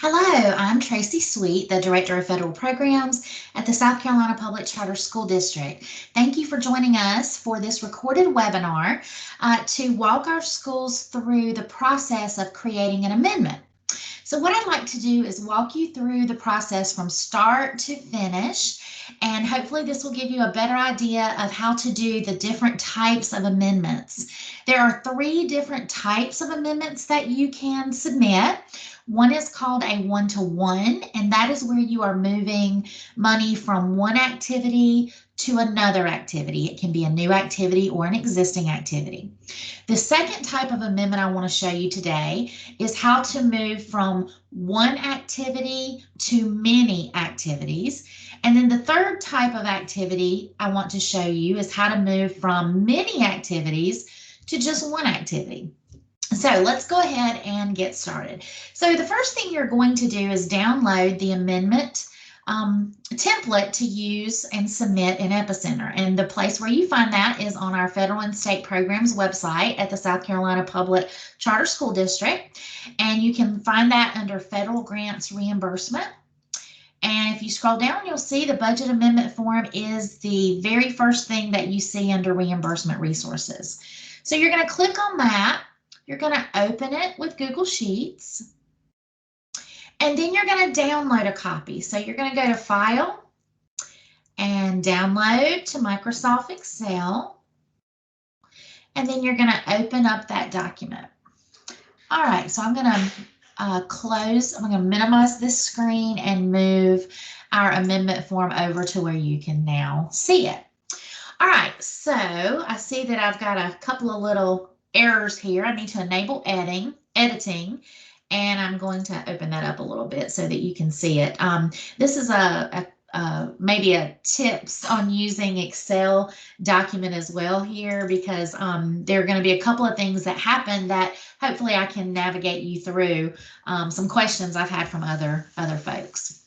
Hello, I'm Tracy Sweet, the Director of Federal Programs at the South Carolina Public Charter School District. Thank you for joining us for this recorded webinar to walk our schools through the process of creating an amendment. So what I'd like to do is walk you through the process from start to finish, and hopefully this will give you a better idea of how to do the different types of amendments. There are 3 different types of amendments that you can submit. One is called a one-to-one, and that is where you are moving money from one activity to another activity. It can be a new activity or an existing activity. The second type of amendment I want to show you today is how to move from one activity to many activities. And then the third type of activity I want to show you is how to move from many activities to just one activity. So let's go ahead and get started. So the first thing you're going to do is download the amendment template to use and submit in Epicenter. And the place where you find that is on our federal and state programs website at the South Carolina Public Charter School District. And you can find that under Federal Grants Reimbursement. And if you scroll down, you'll see the budget amendment form is the very first thing that you see under reimbursement resources. So you're going to click on that. You're going to open it with Google Sheets. And then you're going to download a copy. So you're going to go to File and Download to Microsoft Excel. And then you're going to open up that document. All right, so I'm going to I'm going to minimize this screen and move our amendment form over to where you can now see it. All right, so I see that I've got a couple of little errors here. I need to enable editing, and I'm going to open that up a little bit so that you can see it. This is maybe a tips on using Excel document as well here, because there are going to be a couple of things that happen that hopefully I can navigate you through some questions I've had from other folks.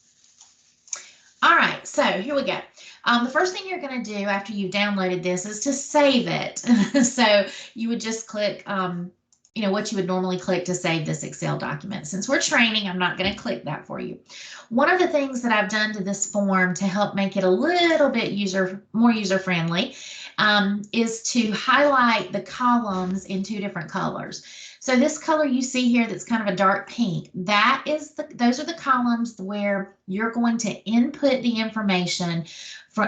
All right, so here we go. The first thing you're going to do after you've downloaded this is to save it. So you would just click what you would normally click to save this Excel document. Since we're training, I'm not going to click that for you. One of the things that I've done to this form to help make it a little bit more user-friendly is to highlight the columns in 2 different colors. So this color you see here that's kind of a dark pink, those are the columns where you're going to input the information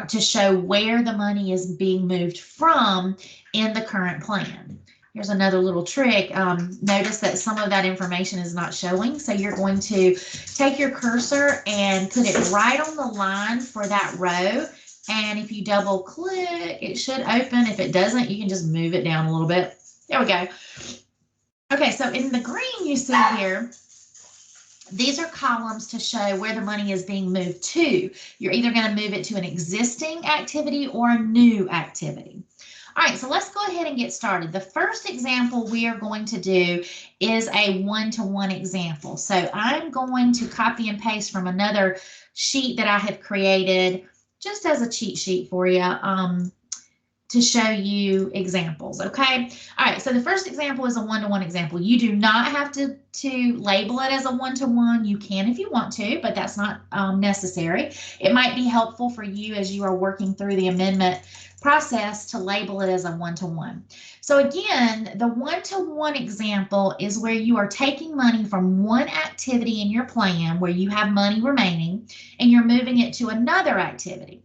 to show where the money is being moved from in the current plan. Here's another little trick. Notice that some of that information is not showing. So you're going to take your cursor and put it right on the line for that row. And if you double click, it should open. If it doesn't, you can just move it down a little bit. There we go. Okay, so in the green you see here, these are columns to show where the money is being moved to. You're either going to move it to an existing activity or a new activity. All right, so let's go ahead and get started. The first example we are going to do is a one-to-one example. So I'm going to copy and paste from another sheet that I have created just as a cheat sheet for you to show you examples, okay? All right, so the first example is a one-to-one example. You do not have to label it as a one-to-one. You can if you want to, but that's not necessary. It might be helpful for you as you are working through the amendment process to label it as a one-to-one. So again, the one-to-one example is where you are taking money from one activity in your plan where you have money remaining and you're moving it to another activity.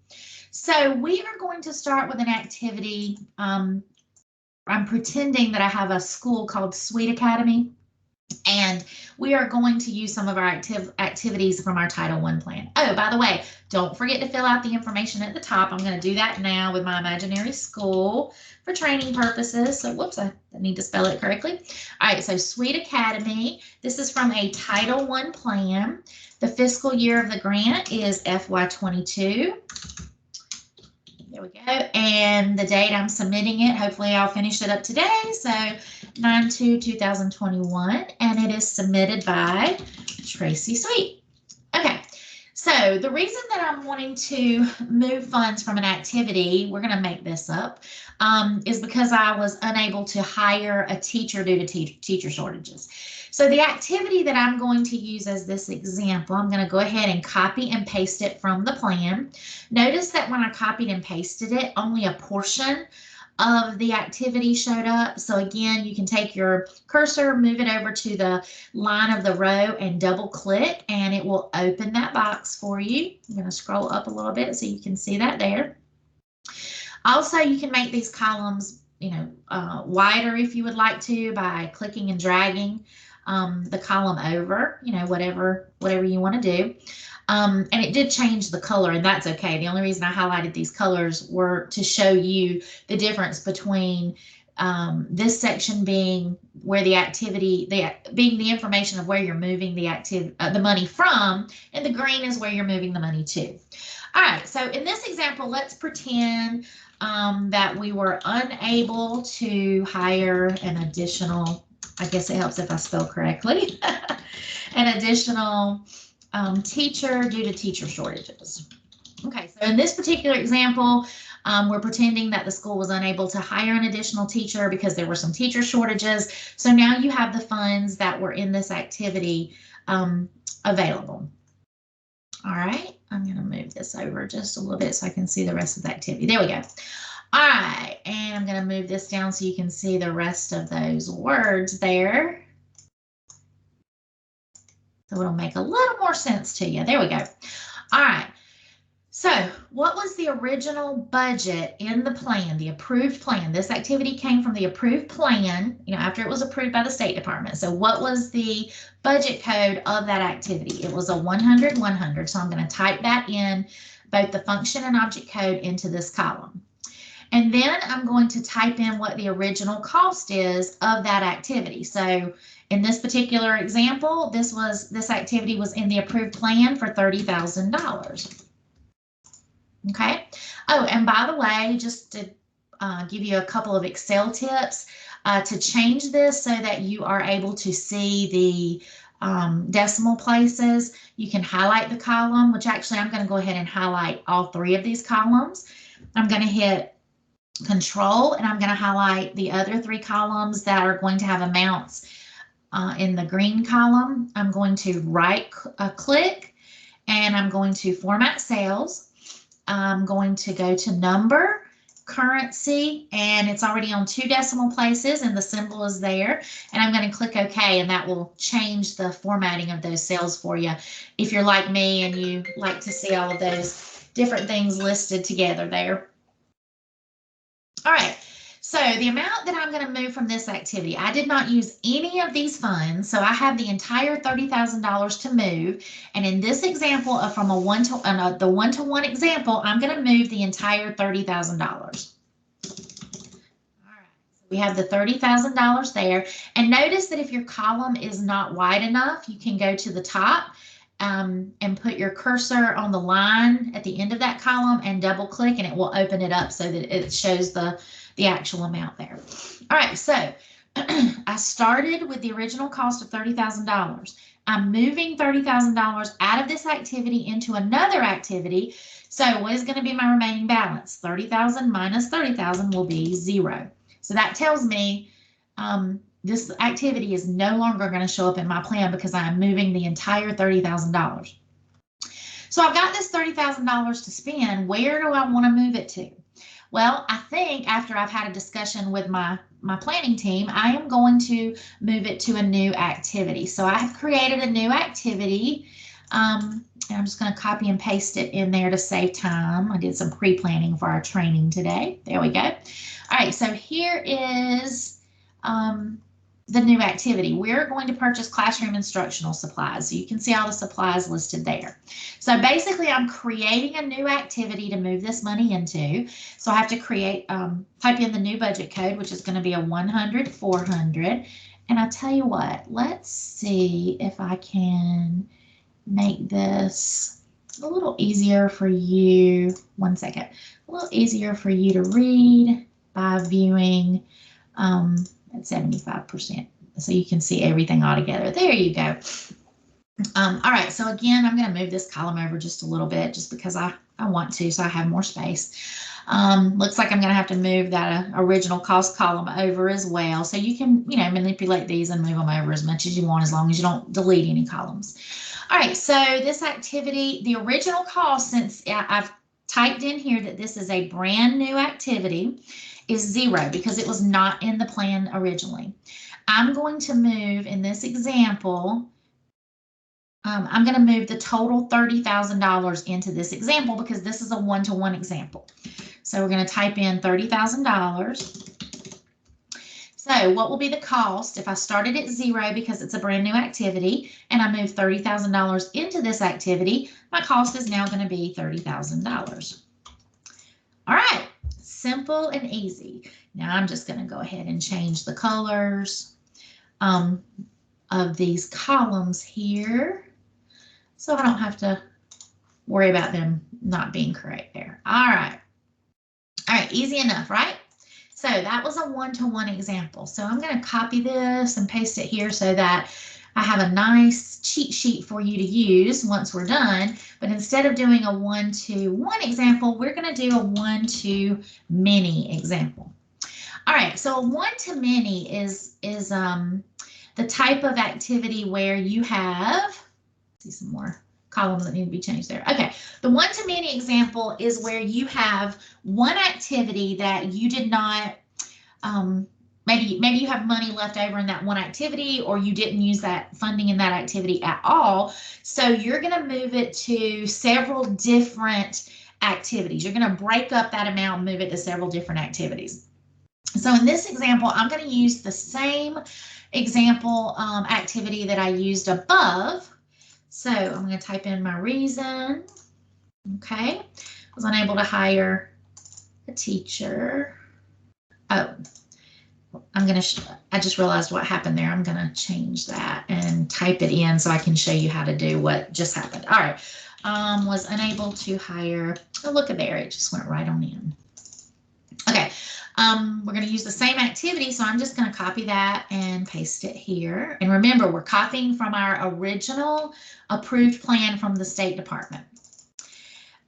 So we are going to start with an activity. I'm pretending that I have a school called Sweet Academy, and we are going to use some of our activities from our Title I plan. Oh, by the way, don't forget to fill out the information at the top. I'm going to do that now with my imaginary school for training purposes. So whoops, I need to spell it correctly. All right, so Sweet Academy. This is from a Title I plan. The fiscal year of the grant is FY22. There we go. And the date I'm submitting it, hopefully I'll finish it up today. So 9/2/2021, and it is submitted by Tracy Sweet. Okay, so the reason that I'm wanting to move funds from an activity, we're going to make this up, is because I was unable to hire a teacher due to teacher shortages. So the activity that I'm going to use as this example, I'm going to go ahead and copy and paste it from the plan. Notice that when I copied and pasted it, only a portion of the activity showed up. So again, you can take your cursor, move it over to the line of the row and double click, and it will open that box for you. I'm going to scroll up a little bit so you can see that there. Also, you can make these columns, wider if you would like to by clicking and dragging the column over, whatever you want to do. And it did change the color, and that's okay. The only reason I highlighted these colors were to show you the difference between this section being where the activity, being the information of where you're moving the money from, and the green is where you're moving the money to. All right, so in this example, let's pretend that we were unable to hire an additional, I guess it helps if I spell correctly, an additional teacher due to teacher shortages. Okay, so in this particular example, we're pretending that the school was unable to hire an additional teacher because there were some teacher shortages. So now you have the funds that were in this activity available. All right, I'm going to move this over just a little bit so I can see the rest of the activity. There we go. All right, and I'm going to move this down so you can see the rest of those words there. So it'll make a little more sense to you. There we go. All right. So what was the original budget in the plan, the approved plan? This activity came from the approved plan, after it was approved by the State Department. So what was the budget code of that activity? It was a 100-100. So I'm going to type that in, both the function and object code, into this column. And then I'm going to type in what the original cost is of that activity. So in this particular example, this activity was in the approved plan for $30,000. Okay. Oh, and by the way, just to give you a couple of Excel tips to change this so that you are able to see the decimal places, you can highlight the column, which actually I'm going to go ahead and highlight all 3 of these columns. I'm going to hit Control, and I'm going to highlight the other 3 columns that are going to have amounts in the green column. I'm going to right click, and I'm going to Format Cells. I'm going to go to Number, Currency, and it's already on 2 decimal places, and the symbol is there. And I'm going to click OK, and that will change the formatting of those cells for you if you're like me and you like to see all of those different things listed together there. All right, so the amount that I'm going to move from this activity, I did not use any of these funds, so I have the entire $30,000 to move. And in this example, from the one-to-one example, I'm going to move the entire $30,000. All right, so we have the $30,000 there. And notice that if your column is not wide enough, you can go to the top and put your cursor on the line at the end of that column and double click, and it will open it up so that it shows the actual amount there. All right, so I started with the original cost of $30,000. I'm moving $30,000 out of this activity into another activity. So what is going to be my remaining balance? 30,000 minus 30,000 will be 0. So that tells me this activity is no longer going to show up in my plan because I'm moving the entire $30,000. So I've got this $30,000 to spend. Where do I want to move it to? Well, I think after I've had a discussion with my planning team, I am going to move it to a new activity. So I have created a new activity, and I'm just going to copy and paste it in there to save time. I did some pre-planning for our training today. There we go. All right, so here is the new activity. We're going to purchase classroom instructional supplies. So you can see all the supplies listed there. So basically I'm creating a new activity to move this money into. So I have to create, type in the new budget code, which is going to be a 100-400. And I tell you what, let's see if I can make this a little easier for you. 1 second. A little easier for you to read by viewing at 75%. So you can see everything all together. There you go. All right, so again, I'm going to move this column over just a little bit just because I want to, so I have more space. Looks like I'm going to have to move that original cost column over as well. So you can, manipulate these and move them over as much as you want, as long as you don't delete any columns. All right, so this activity, the original cost, since I've typed in here that this is a brand new activity, is 0 because it was not in the plan originally. I'm going to move in this example, I'm going to move the total $30,000 into this example because this is a one-to-one example. So we're going to type in $30,000. So what will be the cost if I started at 0 because it's a brand new activity and I move $30,000 into this activity? My cost is now going to be $30,000. All right, simple and easy. Now I'm just going to go ahead and change the colors of these columns here, so I don't have to worry about them not being correct there. All right, easy enough, right? So that was a one-to-one example. So I'm going to copy this and paste it here so that I have a nice cheat sheet for you to use once we're done. But instead of doing a one-to-one example, we're going to do a one-to-many example. All right, so a one-to-many is the type of activity where you have, see some more columns that need to be changed there. Okay, the one-to-many example is where you have one activity that you did not, maybe you have money left over in that one activity, or you didn't use that funding in that activity at all. So you're going to move it to several different activities. You're going to break up that amount and move it to several different activities. So in this example, I'm going to use the same example activity that I used above. So I'm going to type in my reason. Okay, I was unable to hire a teacher. Oh, I just realized what happened there. I'm going to change that and type it in so I can show you how to do what just happened. All right, was unable to hire, oh, look at there, it just went right on in. Okay, we're going to use the same activity, so I'm just going to copy that and paste it here. And remember, we're copying from our original approved plan from the State Department.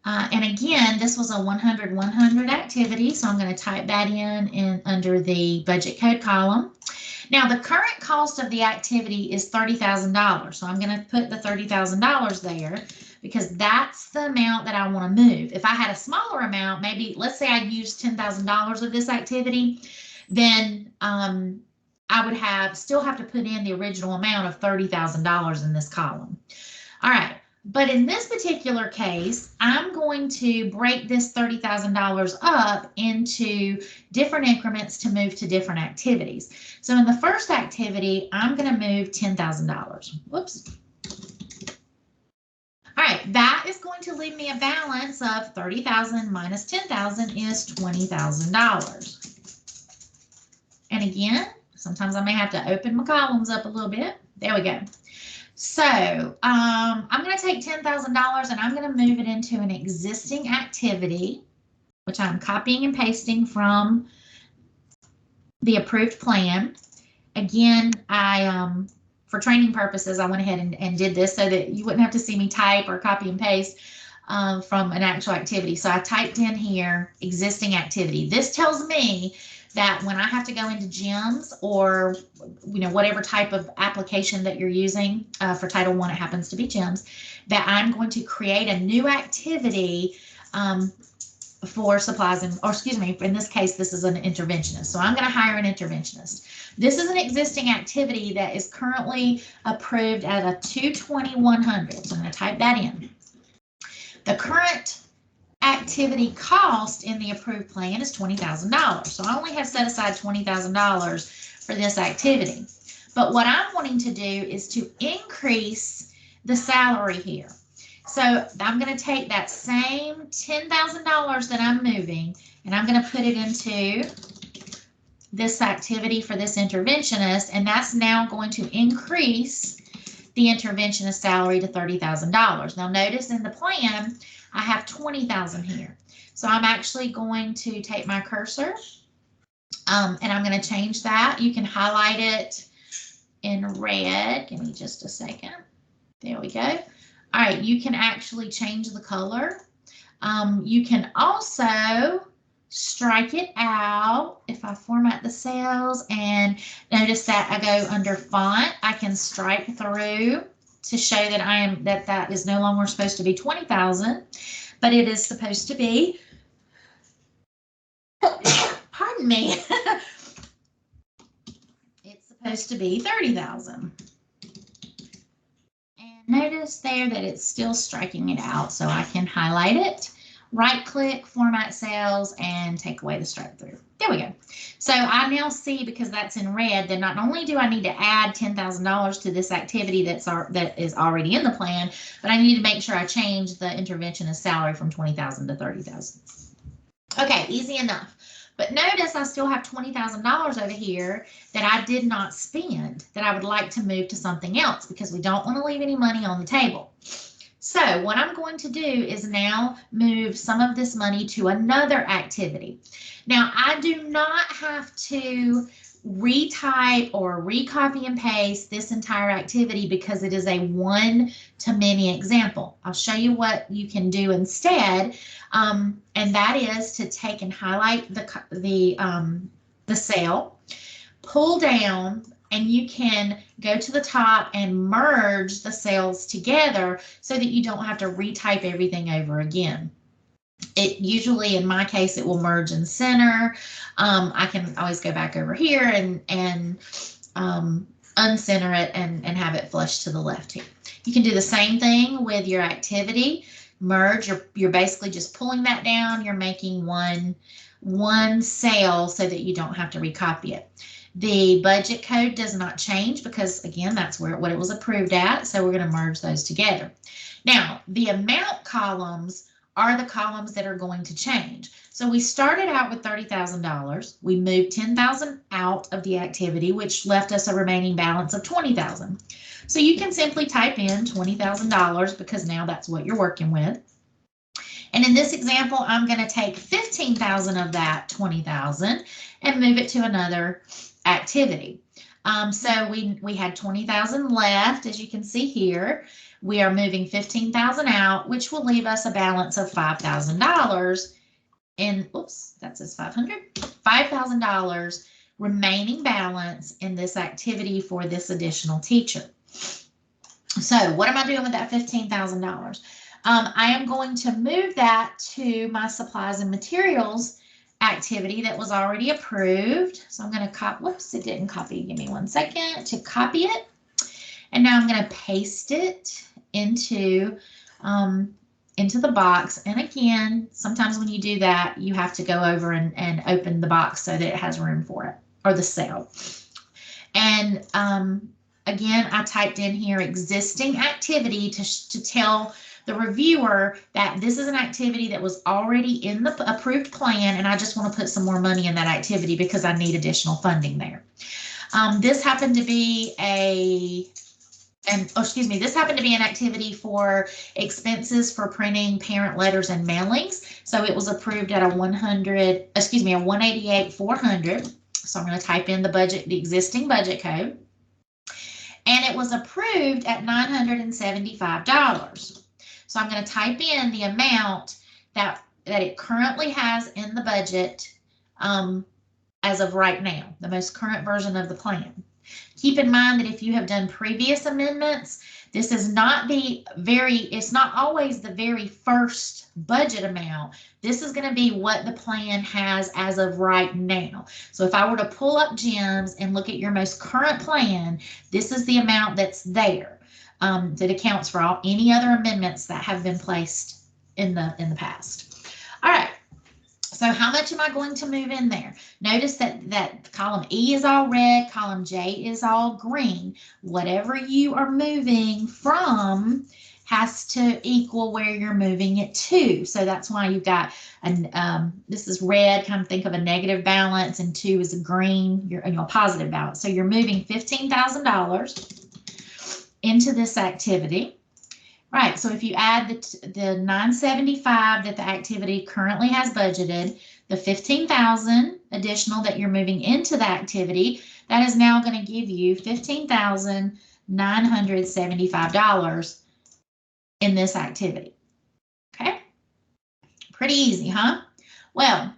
And again, this was a 100-100 activity, so I'm going to type that in under the budget code column. Now, the current cost of the activity is $30,000, so I'm going to put the $30,000 there because that's the amount that I want to move. If I had a smaller amount, maybe let's say I used $10,000 of this activity, then I would still have to put in the original amount of $30,000 in this column. All right. But in this particular case, I'm going to break this $30,000 up into different increments to move to different activities. So in the first activity, I'm going to move $10,000. Whoops. All right, that is going to leave me a balance of $30,000 minus $10,000 is $20,000. And again, sometimes I may have to open my columns up a little bit. There we go. So I'm going to take $10,000 and I'm going to move it into an existing activity, which I'm copying and pasting from the approved plan. Again, for training purposes, I went ahead and did this so that you wouldn't have to see me type or copy and paste from an actual activity. So I typed in here existing activity. This tells me that when I have to go into gyms or whatever type of application that you're using for Title I, it happens to be gyms, that I'm going to create a new activity for supplies or excuse me, in this case, this is an interventionist. So I'm going to hire an interventionist. This is an existing activity that is currently approved at a 220-100. So I'm going to type that in. The current activity cost in the approved plan is $20,000. So I only have set aside $20,000 for this activity. But what I'm wanting to do is to increase the salary here. So I'm going to take that same $10,000 that I'm moving and I'm going to put it into this activity for this interventionist, and that's now going to increase the interventionist salary to $30,000. Now notice in the plan, I have $20,000 here. So I'm actually going to take my cursor and I'm going to change that. You can highlight it in red. Give me just a second. There we go. All right, you can actually change the color. You can also strike it out. If I format the cells and notice that I go under font, I can strike through to show that that is no longer supposed to be 20,000, but it is supposed to be, pardon me, it's supposed to be 30,000. And notice there that it's still striking it out, so I can highlight it, right click, format cells, and take away the strike through. There we go. So I now see, because that's in red, that not only do I need to add $10,000 to this activity that is already in the plan, but I need to make sure I change the interventionist salary from 20,000 to 30,000. Okay, easy enough. But notice I still have $20,000 over here that I did not spend, that I would like to move to something else, because we don't want to leave any money on the table. So what I'm going to do is now move some of this money to another activity. Now, I do not have to retype or recopy and paste this entire activity because it is a one-to-many example. I'll show you what you can do instead, and that is to take and highlight the cell, pull down, and you can go to the top and merge the cells together so that you don't have to retype everything over again. It usually, in my case, it will merge in center. I can always go back over here and uncenter it and have it flush to the left here. You can do the same thing with your activity. Merge, you're basically just pulling that down. You're making one cell so that you don't have to recopy it. The budget code does not change because, again, that's what it was approved at. So we're going to merge those together. Now, the amount columns are the columns that are going to change. So we started out with $30,000. We moved $10,000 out of the activity, which left us a remaining balance of $20,000. So you can simply type in $20,000 because now that's what you're working with. And in this example, I'm going to take 15,000 of that 20,000 and move it to another activity. So we had 20,000 left, as you can see here. We are moving 15,000 out, which will leave us a balance of $5,000 in, oops, that says 500, $5,000 remaining balance in this activity for this additional teacher. So what am I doing with that $15,000? I am going to move that to my supplies and materials activity that was already approved. So I'm going to copy, whoops, it didn't copy. Give me 1 second to copy it. And now I'm going to paste it into the box. And again, sometimes when you do that, you have to go over and open the box so that it has room for it, or the cell. And again, I typed in here existing activity to tell the reviewer that this is an activity that was already in the approved plan, and I just want to put some more money in that activity because I need additional funding there. This happened to be this happened to be an activity for expenses for printing parent letters and mailings. So it was approved at a 188,400. So I'm going to type in the existing budget code. And it was approved at $975. So I'm going to type in the amount that it currently has in the budget as of right now, the most current version of the plan. Keep in mind that if you have done previous amendments, this is not it's not always the very first budget amount. This is going to be what the plan has as of right now. So if I were to pull up GEMS and look at your most current plan, this is the amount that's there. That accounts for any other amendments that have been placed in the past. All right. So how much am I going to move in there? Notice that column E is all red, column J is all green. Whatever you are moving from has to equal where you're moving it to. So that's why you've got this is red, kind of think of a negative balance, and 2 is a green, you're in your positive balance. So you're moving $15,000 into this activity. Right, so if you add the 975 that the activity currently has budgeted, the 15,000 additional that you're moving into the activity, that is now going to give you $15,975 in this activity. Okay, pretty easy, huh? Well,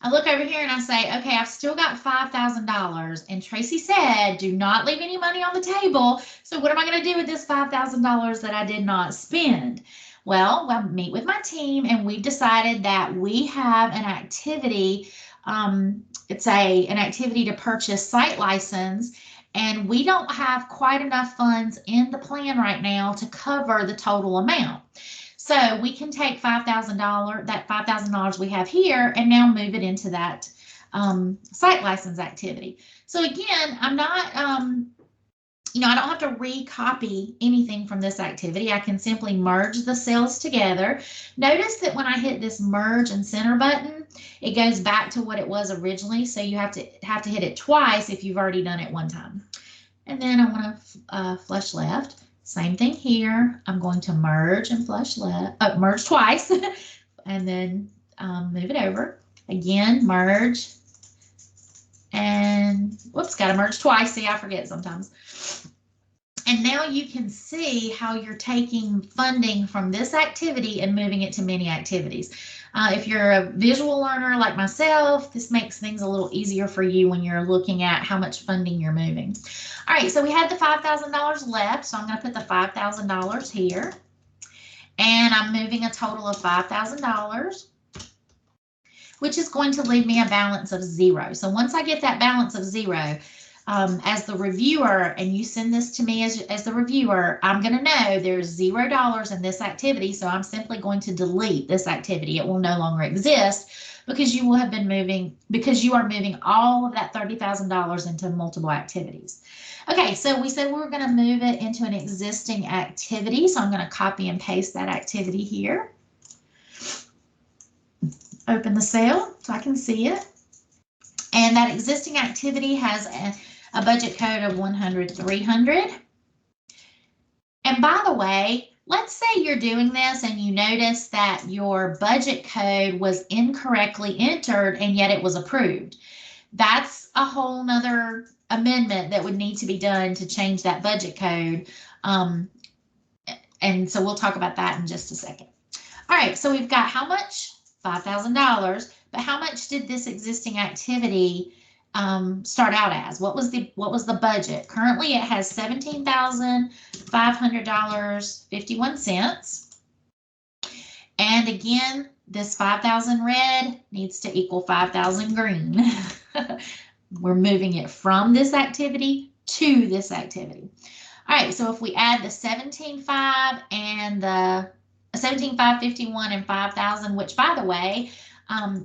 I look over here and I say, okay, I've still got $5,000. And Tracy said, do not leave any money on the table. So what am I going to do with this $5,000 that I did not spend? Well, I meet with my team and we've decided that we have an activity. It's an activity to purchase site license. And we don't have quite enough funds in the plan right now to cover the total amount. So we can take $5,000, that $5,000 we have here, and now move it into that site license activity. So again, I'm not, I don't have to recopy anything from this activity. I can simply merge the cells together. Notice that when I hit this merge and center button, it goes back to what it was originally. So you have to hit it twice if you've already done it one time. And then I want to flush left. Same thing here. I'm going to merge and flush left, merge twice, and then move it over. Again, merge, and whoops, got to merge twice. See, I forget sometimes. And now you can see how you're taking funding from this activity and moving it to many activities. If you're a visual learner like myself, this makes things a little easier for you when you're looking at how much funding you're moving. All right, so we had the $5,000 left, so I'm going to put the $5,000 here. And I'm moving a total of $5,000, which is going to leave me a balance of 0. So once I get that balance of 0, as the reviewer, and you send this to me as the reviewer, I'm going to know there's $0 in this activity. So I'm simply going to delete this activity. It will no longer exist because you will have been moving, because you are moving all of that $30,000 into multiple activities. Okay, so we said we were going to move it into an existing activity. So I'm going to copy and paste that activity here. Open the cell so I can see it. And that existing activity has a budget code of 100-300. And by the way, let's say you're doing this and you notice that your budget code was incorrectly entered and yet it was approved. That's a whole nother amendment that would need to be done to change that budget code. And so we'll talk about that in just a second. All right, so we've got how much? $5,000, but how much did this existing activity start out as? What was the budget? Currently it has $17,500.51. And again, this 5,000 red needs to equal 5,000 green. We're moving it from this activity to this activity. All right, so if we add the 17,500 and the 17,551 and 5,000, which by the way,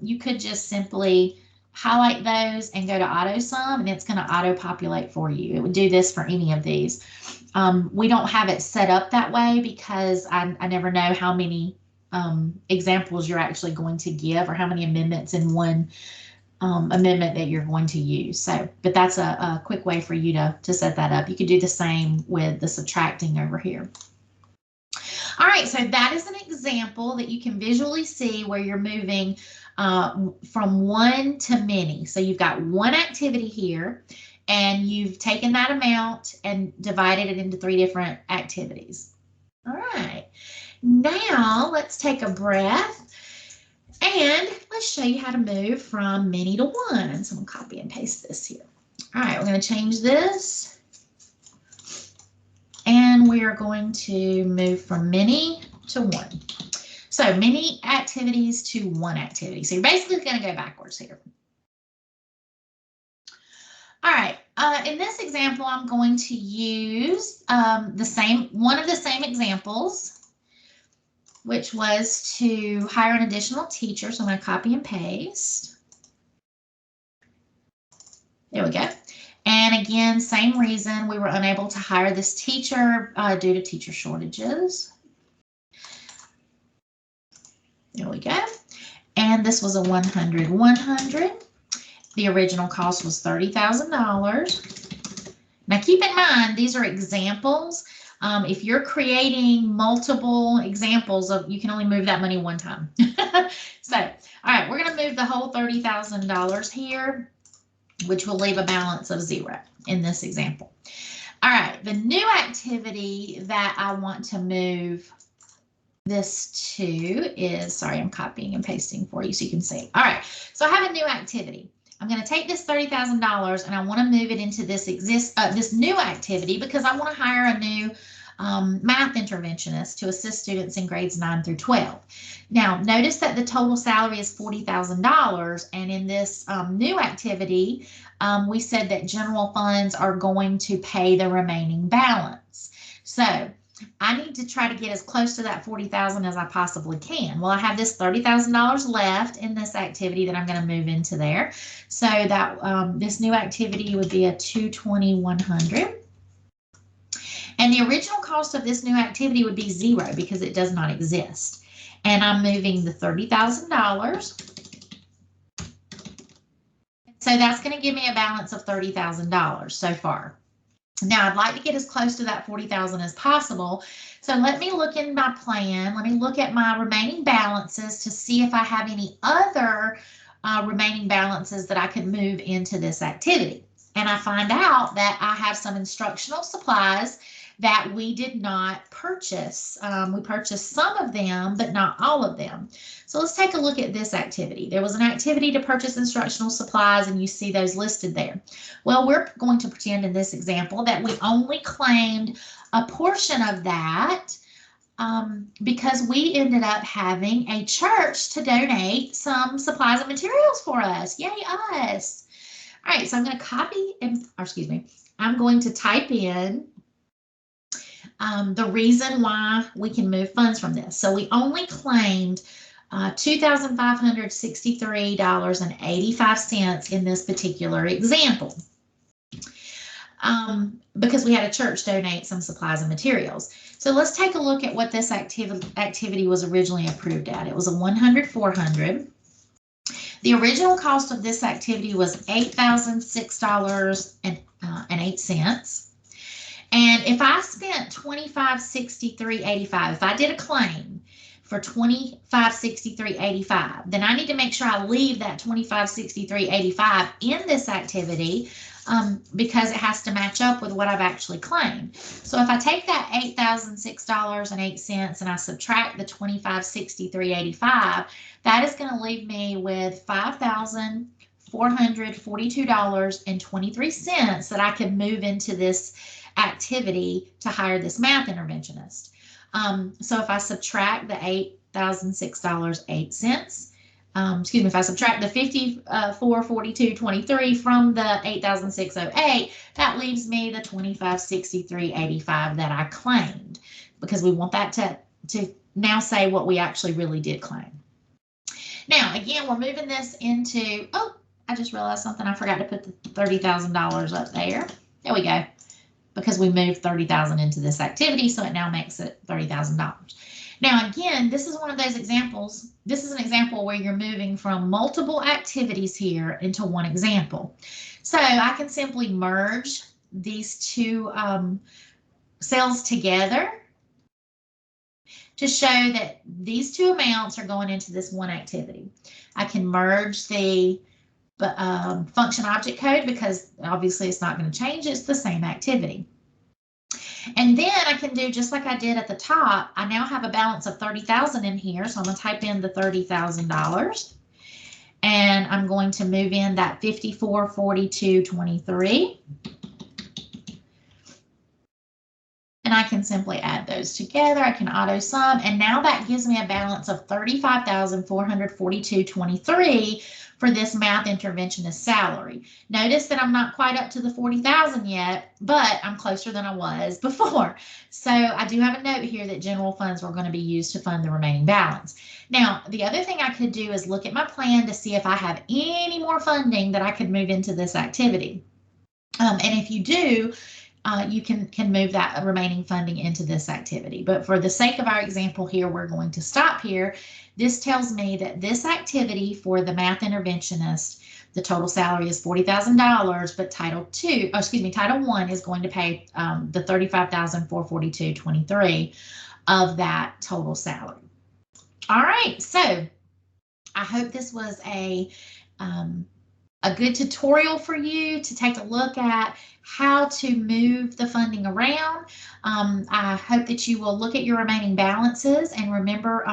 you could just simply highlight those and go to auto sum, and it's going to auto populate for you. It would do this for any of these. We don't have it set up that way because I never know how many examples you're actually going to give or how many amendments in one amendment that you're going to use. So, but that's a quick way for you to set that up. You could do the same with the subtracting over here. All right, so that is an example that you can visually see where you're moving from one to many. So you've got one activity here, and you've taken that amount and divided it into 3 different activities. All right, now let's take a breath and let's show you how to move from many to one. So I'm going to copy and paste this here. All right, we're going to change this. And we are going to move from many to one. So many activities to one activity. So you're basically going to go backwards here. All right, in this example, I'm going to use one of the same examples, which was to hire an additional teacher. So I'm going to copy and paste. There we go. And again, same reason, we were unable to hire this teacher due to teacher shortages. There we go. And this was a 100-100. The original cost was $30,000. Now keep in mind, these are examples. If you're creating multiple examples of, you can only move that money one time. So, all right, we're going to move the whole $30,000 here, which will leave a balance of 0 in this example. All right, the new activity that I want to move this to is, sorry, I'm copying and pasting for you so you can see. All right, so I have a new activity. I'm going to take this $30,000 and I want to move it into this new activity because I want to hire a new math interventionist to assist students in grades 9 through 12. Now, notice that the total salary is $40,000, and in this new activity, we said that general funds are going to pay the remaining balance. So I need to try to get as close to that $40,000 as I possibly can. Well, I have this $30,000 left in this activity that I'm going to move into there. So that this new activity would be a 220,100. And the original cost of this new activity would be $0 because it does not exist. And I'm moving the $30,000. So that's going to give me a balance of $30,000 so far. Now, I'd like to get as close to that $40,000 as possible. So let me look in my plan. Let me look at my remaining balances to see if I have any other remaining balances that I could move into this activity. And I find out that I have some instructional supplies that we did not purchase. We purchased some of them, but not all of them. So let's take a look at this activity. There was an activity to purchase instructional supplies, and you see those listed there. Well, we're going to pretend in this example that we only claimed a portion of that because we ended up having a church to donate some supplies and materials for us. Yay, us. All right, so I'm going to copy and, or excuse me, I'm going to type in the reason why we can move funds from this. So we only claimed $2,563.85 in this particular example because we had a church donate some supplies and materials. So let's take a look at what this activity was originally approved at. It was a $100,400. The original cost of this activity was $8,006.08. And if I spent $2563.85, if I did a claim for $2563.85, then I need to make sure I leave that $2563.85 in this activity because it has to match up with what I've actually claimed. So if I take that $8,006.08 and I subtract the $2563.85, that is going to leave me with $5,442.23 that I can move into this activity to hire this math interventionist. So if I subtract the $8,006.08, excuse me, if I subtract the $54,42.23 from the $8,608, that leaves me the $2563.85 that I claimed, because we want that to now say what we actually really did claim. Now, again, we're moving this into, oh, I just realized something. I forgot to put the $30,000 up there. There we go. Because we moved $30,000 into this activity, so it now makes it $30,000. Now, again, this is one of those examples. This is an example where you're moving from multiple activities here into one example. So I can simply merge these two cells together to show that these two amounts are going into this one activity. I can merge the function object code because obviously it's not going to change. It's the same activity. And then I can do just like I did at the top. I now have a balance of $30,000 in here. So I'm going to type in the $30,000 and I'm going to move in that $54,42.23. And I can simply add those together. I can auto sum, and now that gives me a balance of $35,442.23 for this math interventionist salary. Notice that I'm not quite up to the $40,000 yet, but I'm closer than I was before. So I do have a note here that general funds were going to be used to fund the remaining balance. Now, the other thing I could do is look at my plan to see if I have any more funding that I could move into this activity. And if you do, you can move that remaining funding into this activity. But for the sake of our example here, we're going to stop here. This tells me that this activity for the math interventionist, the total salary is $40,000, but Title I is going to pay the $35,442.23 of that total salary. All right, so I hope this was a a good tutorial for you to take a look at how to move the funding around. I hope that you will look at your remaining balances and remember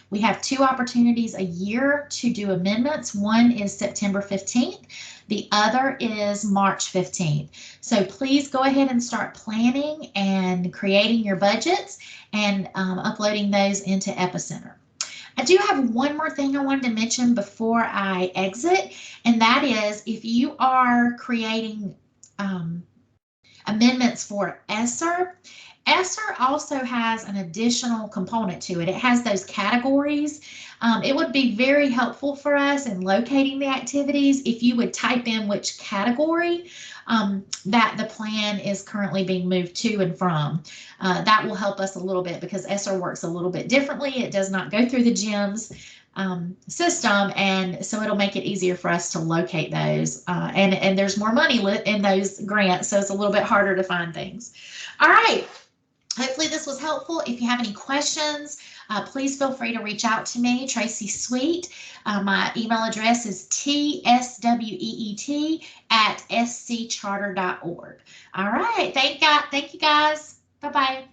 we have 2 opportunities a year to do amendments. One is September 15th. The other is March 15th. So please go ahead and start planning and creating your budgets and uploading those into Epicenter. I do have one more thing I wanted to mention before I exit, and that is if you are creating amendments for ESSER, ESSER also has an additional component to it. It has those categories. It would be very helpful for us in locating the activities if you would type in which category that the plan is currently being moved to and from. That will help us a little bit because ESSER works a little bit differently. It does not go through the GEMS system, and so it'll make it easier for us to locate those. And there's more money in those grants, so it's a little bit harder to find things. All right. Hopefully this was helpful. If you have any questions, please feel free to reach out to me, Tracy Sweet. My email address is tsweet@scharter.org. All right. Thank you guys. Bye-bye.